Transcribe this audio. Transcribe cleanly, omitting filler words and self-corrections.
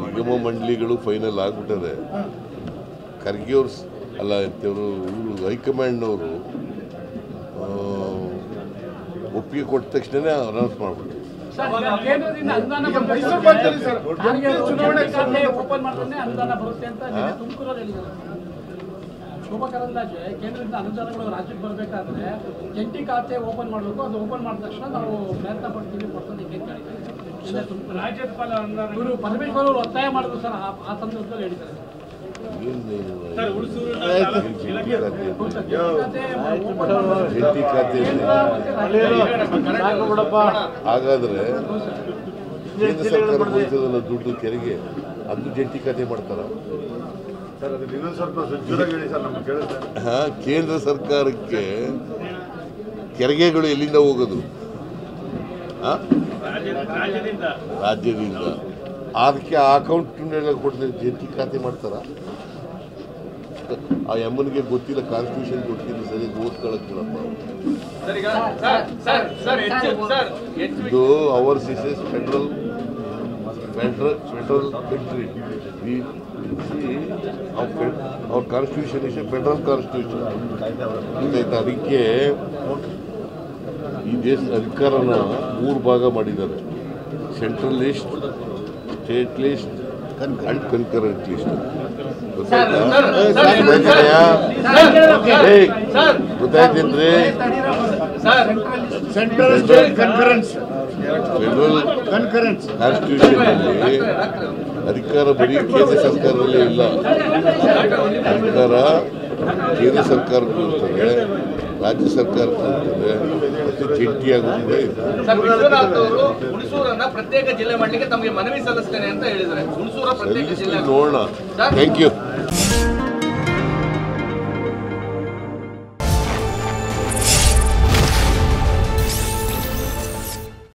ನಿಗಮ ಮಂಡಳಿಗಳು ಫೈನಲ್ ಆಗ್ಬಿಟ್ಟದೆ. ಖರ್ಗೆ ಅವ್ರು ಅಲ್ಲ ಅಂತವರು ಇವರು ಹೈಕಮಾಂಡ್ನವರು ಒಪ್ಪಿಗೆ ಕೊಟ್ಟ ತಕ್ಷಣ ಅನೌನ್ಸ್ ಮಾಡ್ಬಿಟ್ಟು ಶೋಭಾ ಕರಂದ್ಲಾಜೆ ಕೇಂದ್ರದಿಂದ ಅನುದಾನಗಳು ರಾಜ್ಯಕ್ಕೆ ಬರಬೇಕಾದ್ರೆ ಜಂಟಿ ಖಾತೆ ಓಪನ್ ಮಾಡಬೇಕು. ಅದು ಓಪನ್ ಮಾಡಿದ ತಕ್ಷಣ ನಾವು ಪ್ರಯತ್ನ ಪಡ್ತೀವಿ ರಾಜ್ಯಪಾಲ ಇವರು ಪರಮೇಶ್ವರ್ ಅವರು ಒತ್ತಾಯ ಮಾಡಿದ್ರು ಸರ್. ಆ ಸಂದರ್ಭದಲ್ಲಿ ಹೇಳಿದ್ದಾರೆ ಜಂಟಿ ಖಾತೆ. ಹಾಗಾದ್ರೆ ಕೇಂದ್ರ ಸರ್ಕಾರ ಕೊಡ್ತದಲ್ಲ ದುಡ್ಡು ಕೆರೆಗೆ, ಅದು ಜಂಟಿ ಖಾತೆ ಮಾಡ್ತಾರ? ಕೇಂದ್ರ ಸರ್ಕಾರಕ್ಕೆ ತೆರಿಗೆಗಳು ಎಲ್ಲಿಂದ ಹೋಗೋದು? ರಾಜ್ಯದಿಂದ. ಅದಕ್ಕೆ ಆ ಅಕೌಂಟ್ನೆಲ್ಲ ಕೊಡ್ತಾರೆ, ಜಂಟಿ ಖಾತೆ ಮಾಡ್ತಾರ? ಆ ಎಮ್ಮನಿಗೆ ಗೊತ್ತಿಲ್ಲ, ಕಾನ್ಸ್ಟಿಟ್ಯೂಷನ್ ಗೊತ್ತಿಲ್ಲ, ಸರಿ ಓದ್ಕೊಳಕ್ ಇದು ಅವರ್ ಸಿಸಸ್ federal country. our constitution is a federal constitution. ಅದಕ್ಕೆ ಈ ದೇಶದ ಅಧಿಕಾರನ 3 ಭಾಗ ಮಾಡಿದ್ದಾರೆ: central list, state list and concurrent list. ಗೊತ್ತಾಯ್ತೇನ್ರಿ? Central state concurrence federal constitution ಅಲ್ಲಿ ಅಧಿಕಾರ ಬರೀ ಕೇಂದ್ರ ಸರ್ಕಾರದಲ್ಲೇ ಇಲ್ಲ. ಅಧಿಕಾರ ಕೇಂದ್ರ ಸರ್ಕಾರಕ್ಕೂ ಇರ್ತದೆ, ರಾಜ್ಯ ಸರ್ಕಾರಕ್ಕೂ ಇರ್ತದೆ, ಮತ್ತು ಜಂಟಿಯಾಗುತ್ತದೆ. ಪ್ರತ್ಯೇಕ ಜಿಲ್ಲೆ ಮಾಡಲಿಕ್ಕೆ ತಮಗೆ ಮನವಿ ಸಲ್ಲಿಸ್ತೇನೆ ಅಂತ ಹೇಳಿದ್ದಾರೆ. ನೋಡೋಣ. Thank you.